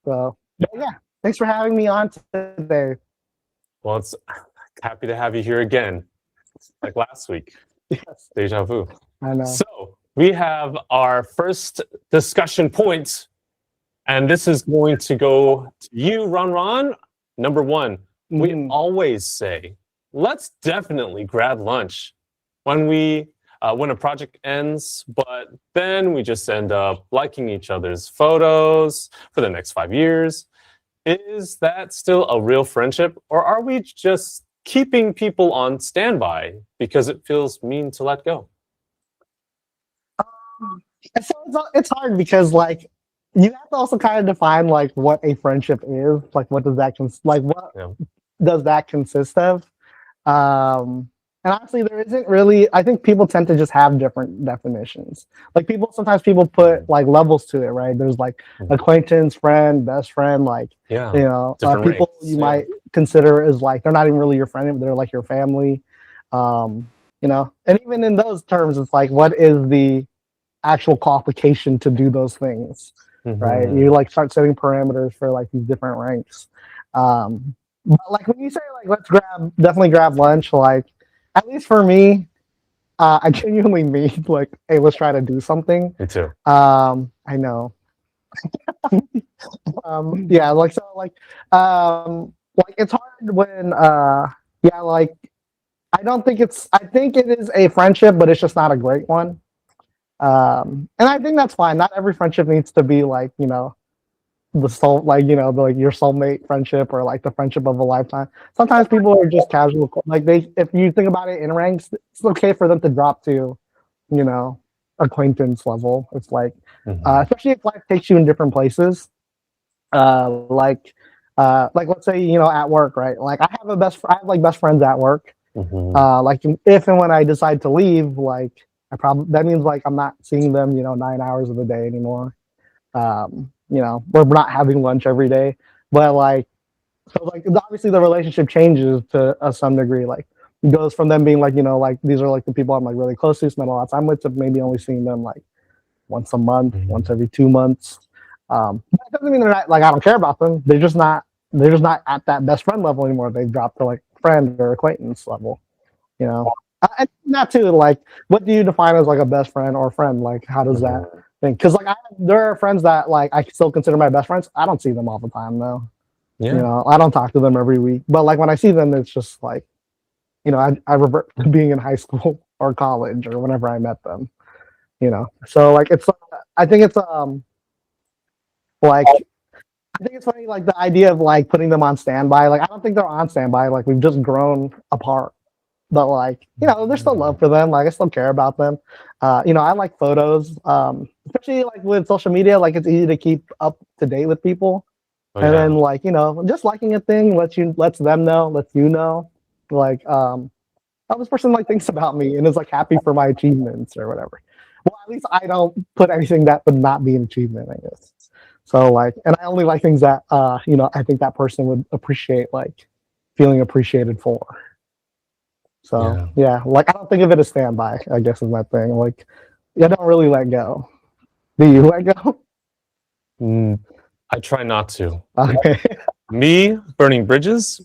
So yeah, thanks for having me on today. Well, it's happy to have you here again, like last week. Yes, Deja vu. I know. So we have our first discussion point, and this is going to go to you, RonRon. Number one, we always say, let's definitely grab lunch when a project ends, but then we just end up liking each other's photos for the next 5 years. Is that still a real friendship, or are we just keeping people on standby because it feels mean to let go? So it's hard because like you have to also kind of define like what a friendship is. Like what does that does that consist of? And honestly, there isn't really. I think people tend to just have different definitions. Like sometimes people put like levels to it, right? There's like acquaintance, friend, best friend. Like people ranks, you might consider as like they're not even really your friend, but they're like your family. And even in those terms, it's like what is the actual qualification to do those things, right? You like start setting parameters for like these different ranks. But like when you say like let's definitely grab lunch, like at least for me, I genuinely mean like, hey, let's try to do something. Me too. I know. Yeah, like so like it's hard when like I think it is a friendship, but it's just not a great one. And I think that's fine. Not every friendship needs to be like, the soul, like, like your soulmate friendship or like the friendship of a lifetime. Sometimes people are just casual. Like if you think about it in ranks, it's okay for them to drop to, acquaintance level. It's like, especially if life takes you in different places. Like let's say, at work, right? Like I have best friends at work. Like if and when I decide to leave, like that means like I'm not seeing them, 9 hours of the day anymore. We're not having lunch every day, but like obviously the relationship changes to some degree. Like it goes from them being like, like these are like the people I'm like really close to, spend a lot of time with, to maybe only seeing them like once a month, once every 2 months. That doesn't mean they're not like I don't care about them. They're just not at that best friend level anymore. They've dropped to like friend or acquaintance level, And that too, like what do you define as like a best friend or friend? Like how does that thing? Because like there are friends that like I still consider my best friends. I don't see them all the time though. Yeah. I don't talk to them every week. But like when I see them, it's just like, I revert to being in high school or college or whenever I met them. So like I think it's funny, like the idea of like putting them on standby. Like I don't think they're on standby. Like we've just grown apart. But like, there's still love for them. Like I still care about them. I like photos. Especially like with social media, like it's easy to keep up to date with people. Then like, just liking a thing lets them know, lets you know. Like how this person like thinks about me and is like happy for my achievements or whatever. Well, at least I don't put anything that would not be an achievement, I guess. So like, and I only like things that I think that person would appreciate, like feeling appreciated for. So yeah, like I don't think of it as standby, I guess is my thing. Like I don't really let go. Do you let go? I try not to. Okay. Me burning bridges,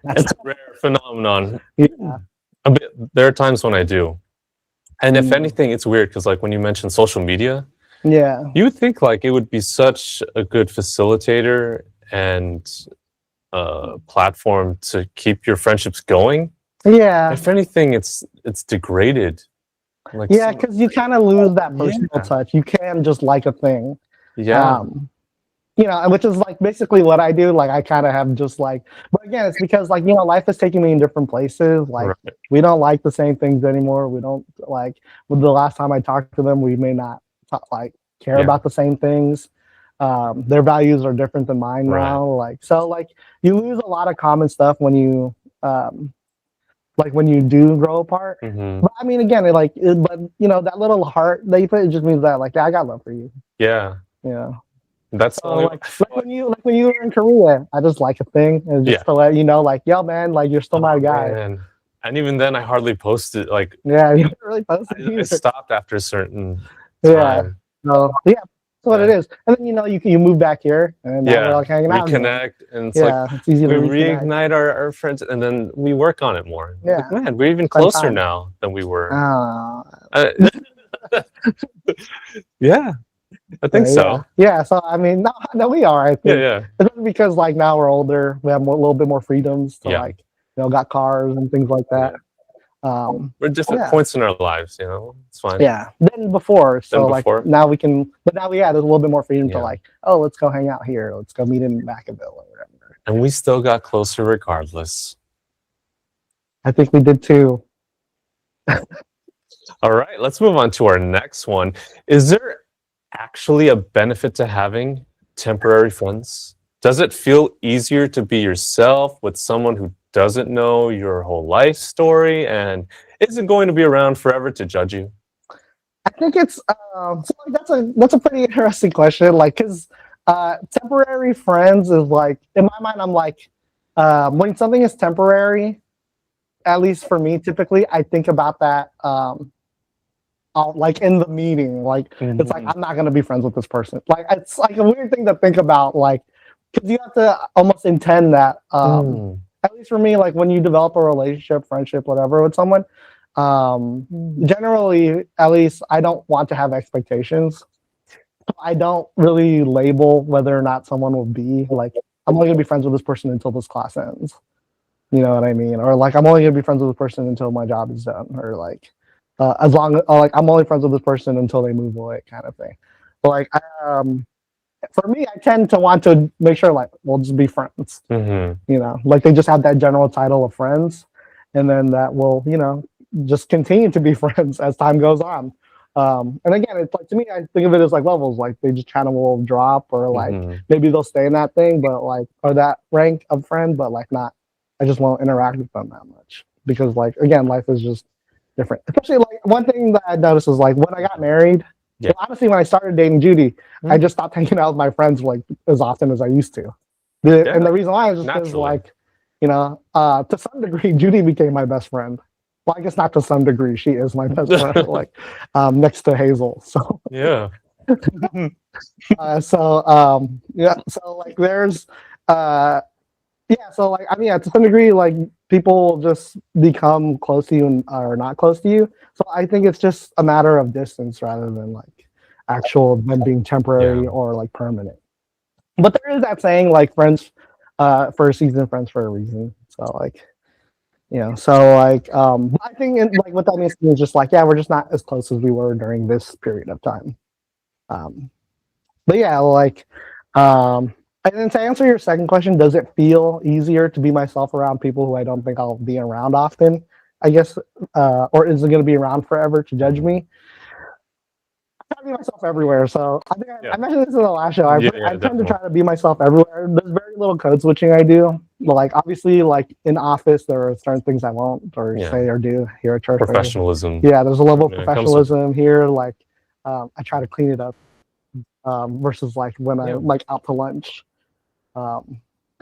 it's a rare phenomenon. Yeah. There are times when I do. And if anything, it's weird because like when you mention social media, you would think like it would be such a good facilitator and platform to keep your friendships going. Yeah. If anything, it's degraded. Like because you kind of lose that personal touch. You can just like a thing. Yeah. Which is like basically what I do. Like I kind of have just like, but again, it's because like, life is taking me in different places. Like we don't like the same things anymore. We don't like, the last time I talked to them, we may not care about the same things. Their values are different than mine now. Like, so like you lose a lot of common stuff when you, like when you do grow apart. But I mean, again, that little heart that you put, it just means that like, I got love for you. Yeah. That's so like when you were in Korea, I just like a thing and just to let you know, like, yo, man, like you're still my guy. Man. And even then, I hardly posted. Like, you didn't really post it. I stopped after a certain time. So what it is. And then you move back here, and now we're like hanging out. Reconnect, and it's it's easy to reignite our friends, and then we work on it more. Yeah, like, man, we're even closer now than we were. Yeah, I think so. Yeah, so I mean, no, we are. I think. Yeah. It's because like now we're older, we have a little bit more freedoms to like got cars and things like that. We're different points in our lives, it's fine. Yeah, than before. So like now we can, but now there's a little bit more freedom to like, oh, let's go hang out here. Let's go meet in Vacaville or whatever. And we still got closer regardless. I think we did too. All right, let's move on to our next one. Is there actually a benefit to having temporary friends? Does it feel easier to be yourself with someone who doesn't know your whole life story and isn't going to be around forever to judge you? I think it's that's a pretty interesting question. Like, because temporary friends is like, in my mind, I'm like, when something is temporary, at least for me, typically, I think about that like in the meeting. Like, it's like, I'm not going to be friends with this person. Like, it's like a weird thing to think about, like, because you have to almost intend that. At least for me, like when you develop a relationship, friendship, whatever with someone, generally, at least I don't want to have expectations. I don't really label whether or not someone will be like, I'm only gonna be friends with this person until this class ends. You know what I mean? Or like, I'm only gonna be friends with this person until my job is done. Or like, as long as like I'm only friends with this person until they move away, kind of thing. But like, for me, I tend to want to make sure like we'll just be friends. Like they just have that general title of friends, and then that will just continue to be friends as time goes on. And again, it's like, to me, I think of it as like levels. Like they just kind of will drop, or like maybe they'll stay in that thing, but like, or that rank of friend, but like not. I just won't interact with them that much because like, again, life is just different. Especially like one thing that I noticed is like when I got married. Yeah. Well, honestly, when I started dating Judy, I just stopped hanging out with my friends like as often as I used to. And the reason why is just because, like, to some degree, Judy became my best friend. Well, I guess not to some degree, she is my best friend, like next to Hazel. So yeah. So like there's so like I mean to some degree like people just become close to you and are not close to you. So I think it's just a matter of distance rather than like actual them being temporary or like permanent. But there is that saying like friends for a season, friends for a reason. So like so like I think like what that means is just like we're just not as close as we were during this period of time. But yeah, like and then to answer your second question, does it feel easier to be myself around people who I don't think I'll be around often? I guess, or is it going to be around forever to judge me? I try to be myself everywhere. So I think I mentioned this in the last show. I tend to try to be myself everywhere. There's very little code switching I do. Like obviously, like in office, there are certain things I won't or say or do here at church. Professionalism. Yeah, there's a level of professionalism here. Like I try to clean it up versus like when I'm like out to lunch.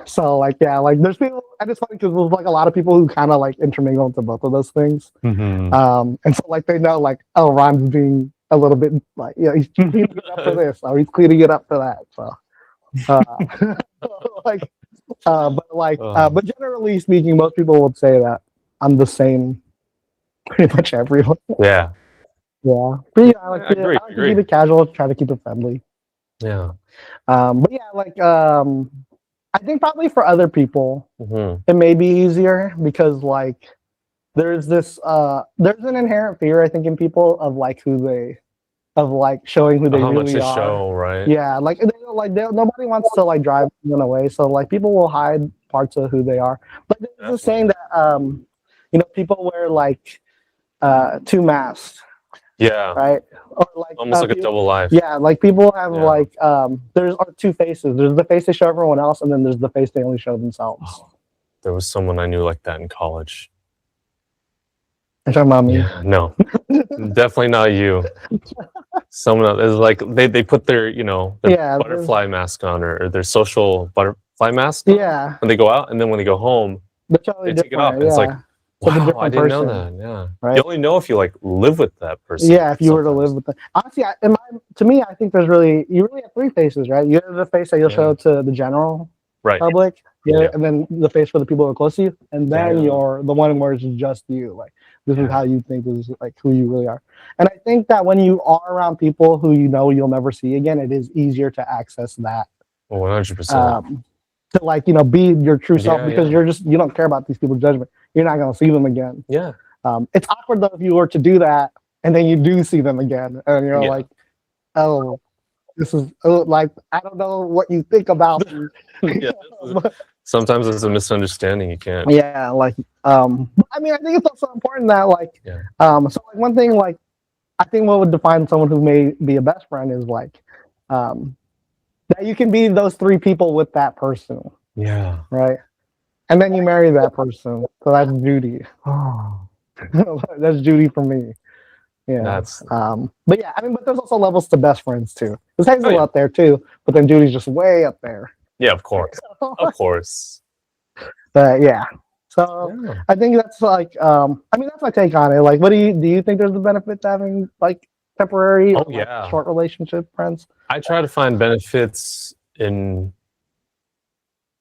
So like like there's people, and it's funny because there's like a lot of people who kind of like intermingle into both of those things. And so like they know like, oh, Ron's being a little bit like he's cleaning it up for this, or he's cleaning it up for that. So but generally speaking, most people would say that I'm the same pretty much everyone. Yeah. I like to keep it casual, try to keep it friendly. Yeah. But yeah, like I think probably for other people it may be easier because like there's this there's an inherent fear I think in people of like showing who they really are. Show, right? Yeah, like nobody wants to like drive someone away, so like people will hide parts of who they are. But there's this saying that people wear like two masks. Yeah. Right. Or like almost like a double life. Yeah, like people have like there's two faces. There's the face they show everyone else, and then there's the face they only show themselves. Oh, there was someone I knew like that in college. You're talking about me? Yeah, no, definitely not you. Someone else is like they put their their butterfly mask on or their social butterfly mask. Yeah. When they go out, and then when they go home, totally they take it off. And it's like, like a Wow, I different didn't person. know that. Yeah, Right? you only know if you like live with that person. Yeah, if you were to sometimes. live with them. Honestly, to me, I think you really have three faces, right? You have the face that you'll show to the general Right. public, Yeah. and then the face for the people who are close to you, and then Yeah. you're the one where it's just you. Like this is Yeah. how you think, this is like who you really are. And I think that when you are around people who you know you'll never see again, it is easier to access that. 100%. To like, be your true self, because yeah. you don't care about these people's judgment. You're not gonna see them again. Yeah. It's awkward though if you were to do that and then you do see them again and you're like, oh, this is like, I don't know what you think about me. Yeah, sometimes it's a misunderstanding. You can't. Yeah, like I mean, I think it's also important that like so like one thing, like I think what would define someone who may be a best friend is like that you can be those three people with that person. Yeah. Right. And then you marry that person. So that's Judy. That's Judy for me. Yeah. That's but yeah, I mean, but there's also levels to best friends too. There's Hazel up there too, but then Judy's just way up there. Yeah, of course. Of course. But yeah. So I think that's like I mean, that's my take on it. Like, what do you think there's a benefit to having like temporary or like, short relationship friends? I try to find benefits in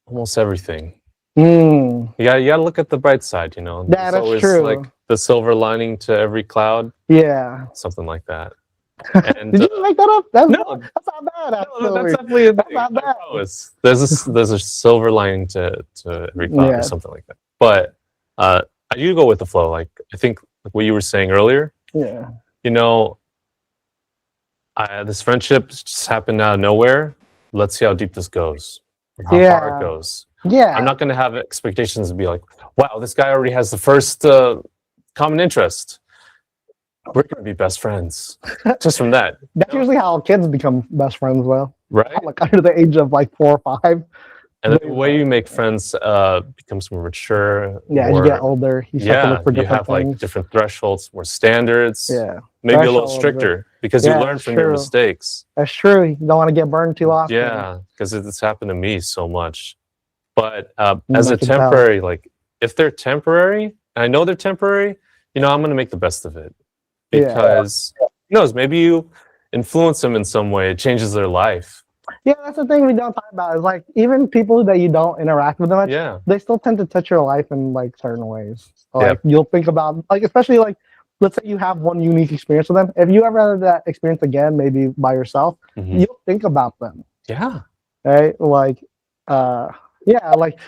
almost everything. You gotta look at the bright side, Yeah, that's always true. Like the silver lining to every cloud. Yeah, something like that. And, did you make that up? That's not bad. Actually. No, that's definitely a thing. Not bad. There's a silver lining to every cloud or something like that. But I do go with the flow. Like I think like what you were saying earlier. Yeah. This friendship just happened out of nowhere. Let's see how deep this goes. How far it goes. Yeah. I'm not going to have expectations to be like, wow, this guy already has the first common interest. We're going to be best friends just from that. That's usually how kids become best friends, though. Right? Like under the age of like 4 or 5. And the way you make friends becomes more mature. Yeah, as you get older, you start to look for different you have things. like different thresholds, more standards. Yeah. Maybe a little stricter because you learn from your mistakes. That's true. You don't want to get burned too often. Yeah, because it's happened to me so much. But as a temporary, like if they're temporary, and I know they're temporary, I'm going to make the best of it. Because who knows, maybe you influence them in some way, it changes their life. Yeah, that's the thing we don't talk about. Is like even people that you don't interact with much, they still tend to touch your life in like certain ways. Like you'll think about like, especially like, let's say you have one unique experience with them. If you ever have that experience again, maybe by yourself, you'll think about them. Yeah. Right. Like, like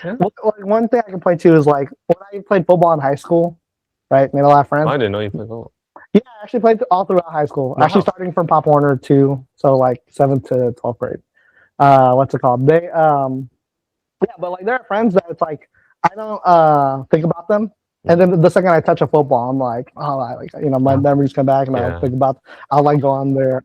one thing I can point to is like when I played football in high school, right? Made a lot of friends. I didn't know you played football. Yeah, I actually played all throughout high school. Actually starting from Pop Warner too, so like 7th to 12th grade. What's it called? They but like there are friends that it's like I don't think about them, and then the second I touch a football, I'm like, my memories come back, and I think about. I'll like go on their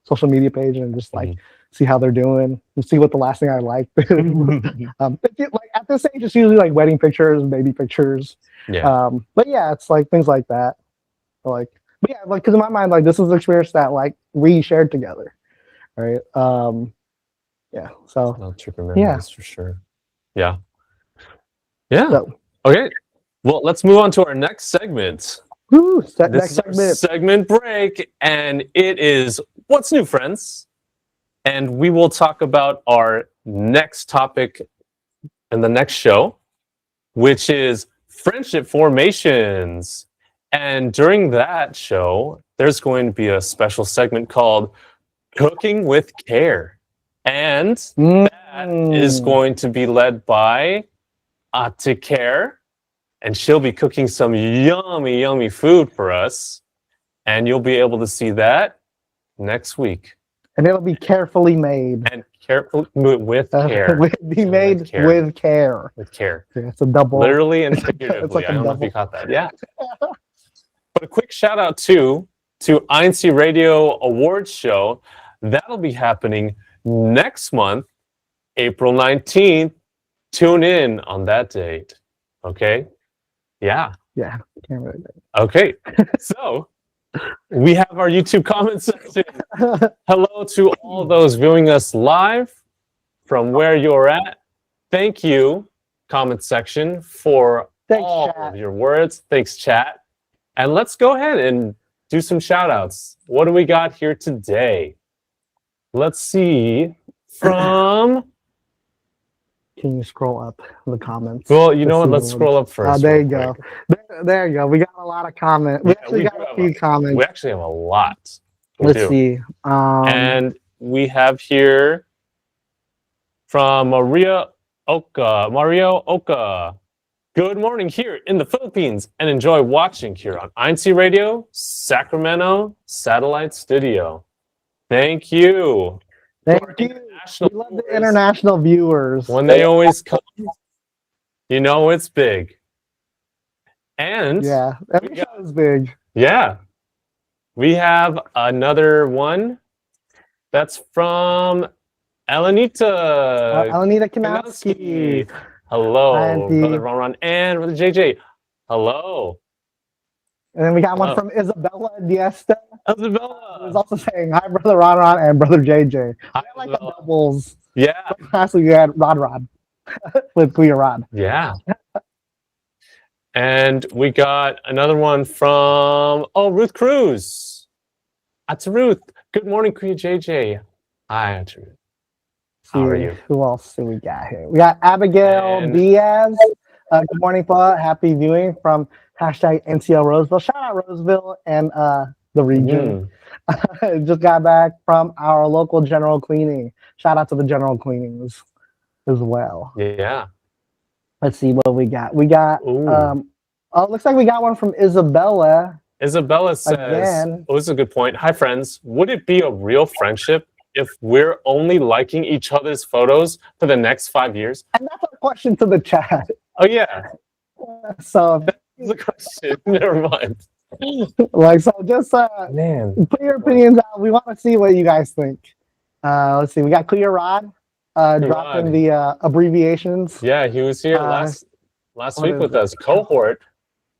social media page and just like see how they're doing, and see what the last thing I liked. Like at this age, it's usually like wedding pictures, baby pictures. Yeah. But yeah, it's like things like that. Like, but yeah, like because in my mind, like this is the experience that like we shared together, right? Yeah. So I'll trip memories for sure. Yeah. Yeah. So, okay. Well, let's move on to our next segment. This is our segment break, and it is What's New, Friends? And we will talk about our next topic in the next show, which is friendship formations. And during that show, there's going to be a special segment called Cooking with Care. And that is going to be led by Atikare. And she'll be cooking some yummy, yummy food for us. And you'll be able to see that next week. And it'll be carefully made. And carefully with care. Be made with care. With care. Yeah, it's a double. Literally and figuratively. I don't know if you caught that. Yeah. But a quick shout out to INCRadio Awards Show. That'll be happening next month, April 19th. Tune in on that date. Okay? Yeah. Yeah. Okay. So we have our YouTube comment section. Hello to all those viewing us live from where you're at. Thank you, comment section, for Thanks, all chat. of your words. Thanks, chat. And let's go ahead and do some shout outs. What do we got here today? Let's see. From. Can you scroll up the comments? Well, you know what? Let's scroll up first. There you go. There you go. We got a lot of comments. We actually got a few comments. We actually have a lot. Let's see. And we have here from Mario Oka. Good morning here in the Philippines and enjoy watching here on INCRadio, Sacramento Satellite Studio. Thank you. Thank you. We love the international viewers. When they always come, you know it's big. And yeah, every show is big. Yeah. We have another one that's from Elenita. Elenita Kanowski. Hello, Brother RonRon and Brother JJ. Hello. And then we got one from Isabella Diesta. Isabella. Who's also saying, hi, Brother RonRon and Brother JJ. Hi, I like the doubles. Yeah. Last week we had Rod with Clear Rod. Yeah. And we got another one from, Ruth Cruz. That's Ruth. Good morning, Kuya JJ. Hi, that's Ruth. How are you? Who else do we got here? We got Abigail Diaz. Good morning, Pa. Happy viewing from hashtag NCL Roseville. Shout out Roseville and the region. Just got back from our local general cleaning. Shout out to the general cleanings as well. Yeah. Let's see what we got. We got looks like we got one from Isabella. Isabella says, this is a good point. Hi, friends. Would it be a real friendship if we're only liking each other's photos for the next 5 years? And that's a question to the chat. Oh, yeah. So that's a question. Never mind. So just put your opinions out. We want to see what you guys think. Let's see. We got Clear Rod dropping the abbreviations. Yeah, he was here last week with us. Cohort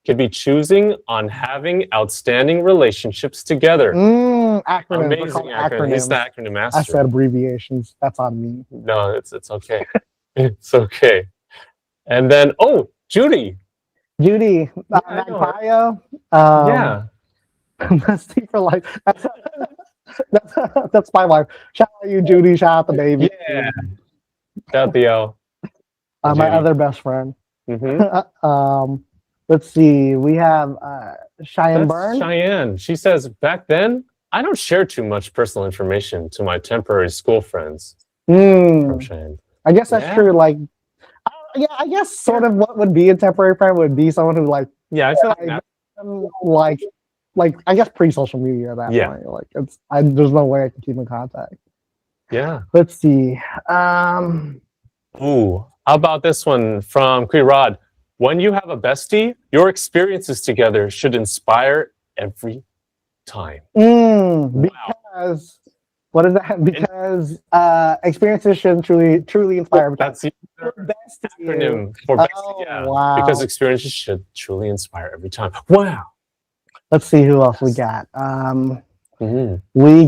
could be choosing on having outstanding relationships together. Acronyms. Amazing acronym. He's the acronym master. I said abbreviations. That's on me. No, it's okay. It's okay. And then, Judy. Magpio. Yeah. Nasty for life. That's my wife. Shout out you, Judy. Shout out the baby. Yeah. Shout out Theo. My other best friend. Let's see. We have Cheyenne Byrne. Cheyenne. She says, back then, I don't share too much personal information to my temporary school friends. From Cheyenne. I guess that's true. Like, I guess sort of what would be a temporary friend would be someone who I feel like I guess pre-social media at that point. Like there's no way I can keep in contact. Yeah. Let's see. How about this one from Queen Rod? When you have a bestie, your experiences together should inspire every time. Because what is that? Because experiences should truly inspire. That's the acronym for bestie. Wow. Because experiences should truly inspire every time. Wow. Let's see who else we got. We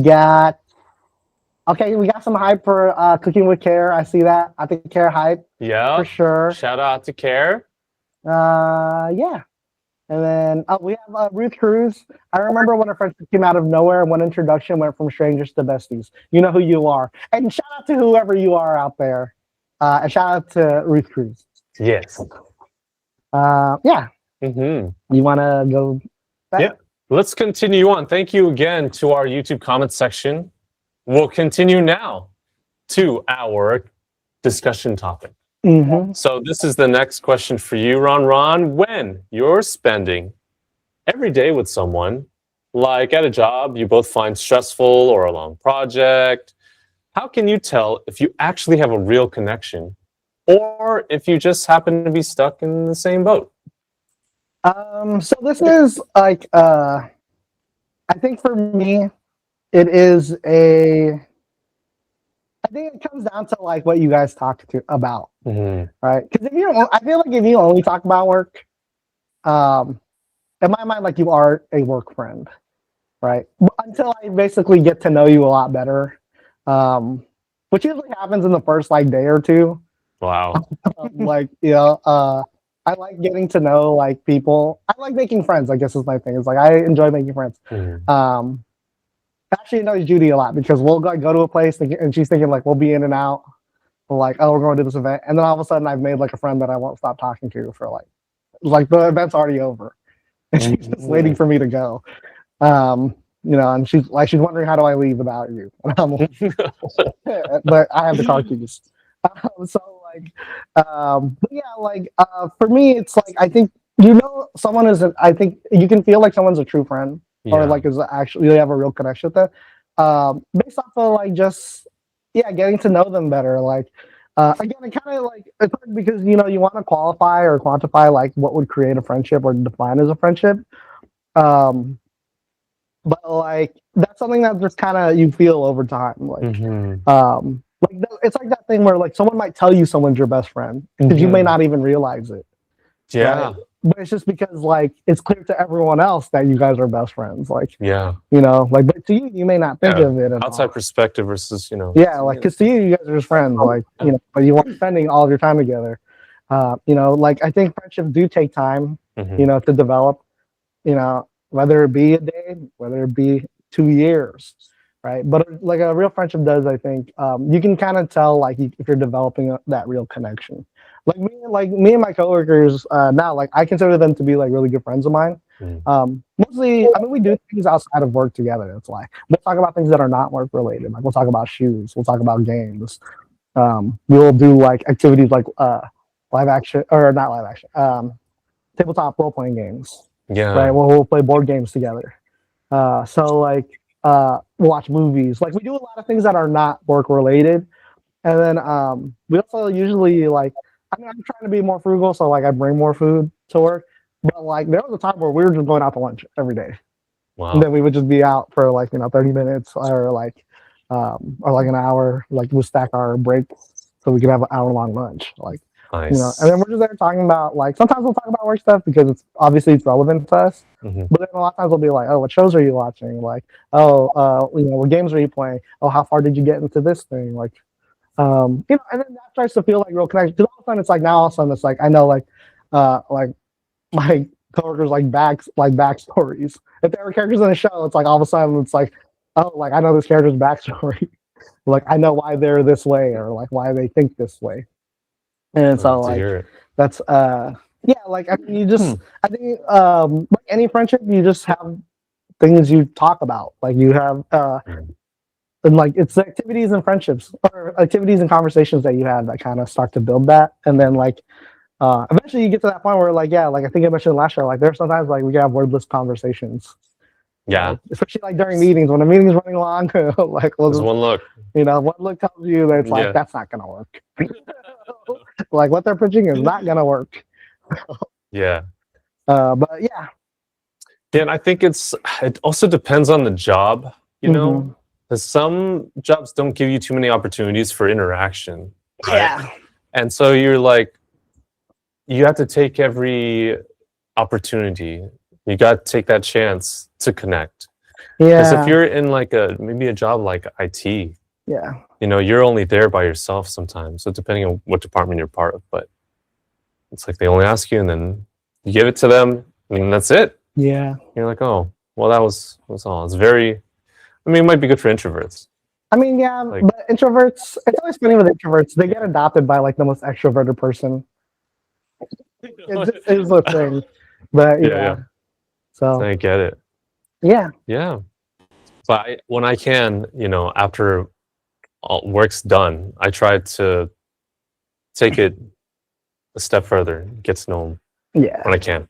got some hype for Cooking with Care. I see that. I think Care hype. Yeah. For sure. Shout out to Care. Yeah. And then we have Ruth Cruz. I remember when a friendship came out of nowhere and one introduction went from strangers to besties. You know who you are. And shout out to whoever you are out there. And shout out to Ruth Cruz. Yes. Yeah. You want to go back? Yeah. Let's continue on. Thank you again to our YouTube comment section. We'll continue now to our discussion topic. So this is the next question for you, RonRon. When you're spending every day with someone, like at a job you both find stressful or a long project, how can you tell if you actually have a real connection or if you just happen to be stuck in the same boat? So this is like, I think for me, I think it comes down to like what you guys talk about, right? Because I feel like if you only talk about work, in my mind, like you are a work friend, right? Until I basically get to know you a lot better, which usually happens in the first like day or two. Wow. I like getting to know like people. I like making friends. I guess is my thing. It's like I enjoy making friends. Actually, I know Judy a lot because we'll like go to a place and she's thinking like we'll be in and out. We're like, oh, we're going to this event, and then all of a sudden I've made like a friend that I won't stop talking to for like the event's already over, and she's just waiting for me to go. And she's wondering how do I leave without you? But I have the car keys. But yeah, for me, it's like I think someone is. I think you can feel like someone's a true friend, or like is actually you have a real connection with them, based off of like just getting to know them better. Like again, it kind of like it's hard because you want to qualify or quantify like what would create a friendship or define as a friendship. But like that's something that just kind of you feel over time. Like it's like that thing where like someone might tell you someone's your best friend because you may not even realize it. Yeah. Right? But it's just because like it's clear to everyone else that you guys are best friends. Like but to you may not think of it at outside all. Perspective versus because to you guys are just friends. Like but you weren't spending all of your time together. Like I think friendships do take time. To develop. Whether it be a day, whether it be 2 years, right? But like a real friendship does, I think you can kind of tell like if you're developing that real connection. Like me and my coworkers now, like I consider them to be like really good friends of mine. Mostly, I mean, we do things outside of work together. It's like we'll talk about things that are not work related. Like we'll talk about shoes, we'll talk about games. We'll do like activities like live action or not live action, tabletop role playing games. Right. We'll play board games together. We'll watch movies. Like we do a lot of things that are not work related. And then we also usually like I'm trying to be more frugal, so like I bring more food to work. But like there was a time where we were just going out to lunch every day. Wow. And then we would just be out for like 30 minutes or like an hour. Like we'll stack our break so we could have an hour-long lunch. Like nice. And then we're just there talking about like sometimes we'll talk about work stuff because it's obviously relevant to us. But then a lot of times we'll be like, oh, what shows are you watching? Like, what games are you playing? Oh, how far did you get into this thing? Like, and then that starts to feel like real connection. Because all of a sudden it's like now all of a sudden it's like I know like my coworkers like backstories. If there were characters in the show, it's like all of a sudden it's like, oh, like I know this character's backstory. Like I know why they're this way or like why they think this way. And so like that's like I mean you just I think like any friendship you just have things you talk about. Like you have and like it's the activities and friendships or activities and conversations that you have that kind of start to build that. And then like eventually you get to that point where like like I think I mentioned last year, like there's sometimes like we can have wordless conversations. Yeah. Especially like during meetings when the meeting's running long, like there's one look. One look tells you that it's like that's not gonna work. Like what they're pitching is not gonna work. But yeah, and I think it also depends on the job, because some jobs don't give you too many opportunities for interaction. Right? And so you're like, you have to take every opportunity. You got to take that chance to connect. Because if you're in like maybe a job like IT, you're only there by yourself sometimes. So depending on what department you're part of, but it's like they only ask you and then you give it to them. I mean, that's it. Yeah. You're like, oh, well, that was all. It's very, I mean, it might be good for introverts. I mean, but introverts, it's always funny with introverts. They get adopted by like the most extroverted person. It is a thing. But so I get it. Yeah. But when I can, after all work's done, I try to take it a step further, get to know them when I can.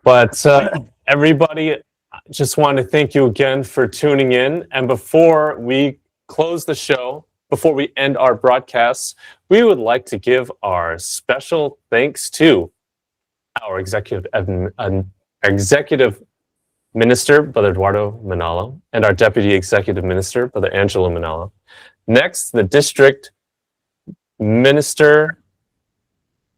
But everybody, I just want to thank you again for tuning in. And before we close the show, before we end our broadcast, we would like to give our special thanks to our executive Minister, Brother Eduardo Manalo, and our Deputy Executive Minister, Brother Angelo Manalo. Next, the District Minister,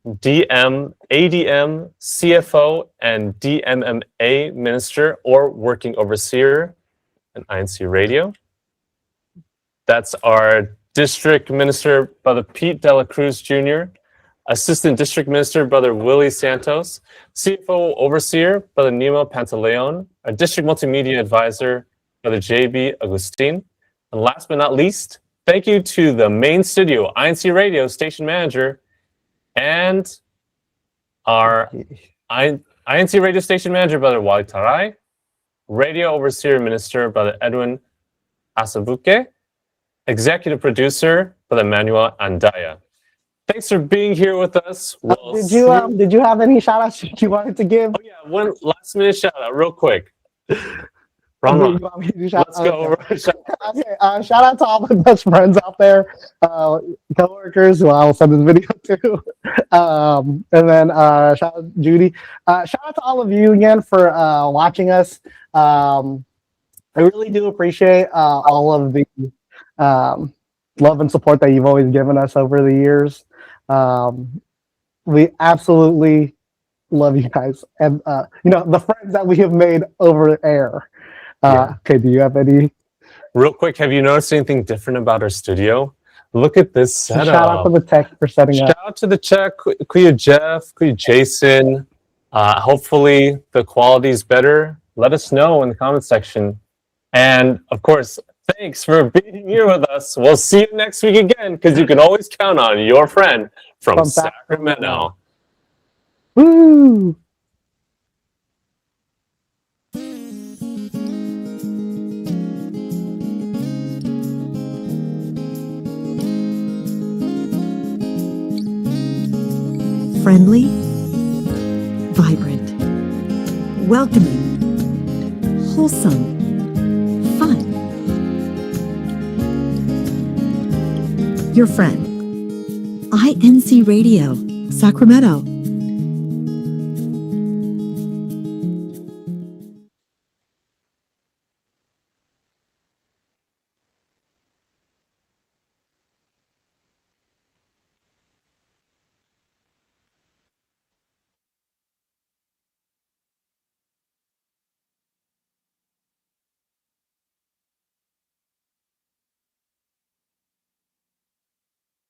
DM, ADM, CFO, and DMMA Minister or Working Overseer in INCRadio. That's our District Minister, Brother Pete Dela Cruz Jr., Assistant District Minister, Brother Willie Santos, CFO Overseer, Brother Nemo Pantaleon, our District Multimedia Advisor, Brother JB Agustin, and last but not least, thank you to the main studio, INCRadio Station Manager, and our INCRadio Station Manager, Brother Wali Tarai, Radio Overseer Minister, Brother Edwin Asabuke, Executive Producer, Brother Manuel Andaya. Thanks for being here with us. Did you have any shout outs you wanted to give? Oh yeah, one last minute shout out, real quick. RonRon, let's go. Okay, shout out to all my best friends out there, coworkers who I'll send this video to, and then shout out Judy. Shout out to all of you again for watching us. I really do appreciate all of the love and support that you've always given us over the years. We absolutely love you guys, and the friends that we have made over the air. Okay, do you have any? Real quick, have you noticed anything different about our studio? Look at this setup. Shout out to the tech for setting up. Shout out to the tech, Kuya Jeff, Kuya Jason. Hopefully the quality is better. Let us know in the comment section. And of course, thanks for being here with us. We'll see you next week again, because you can always count on your friend from Sacramento. Woo! Friendly, vibrant, welcoming, wholesome, fun. Your friend. INCRadio, Sacramento.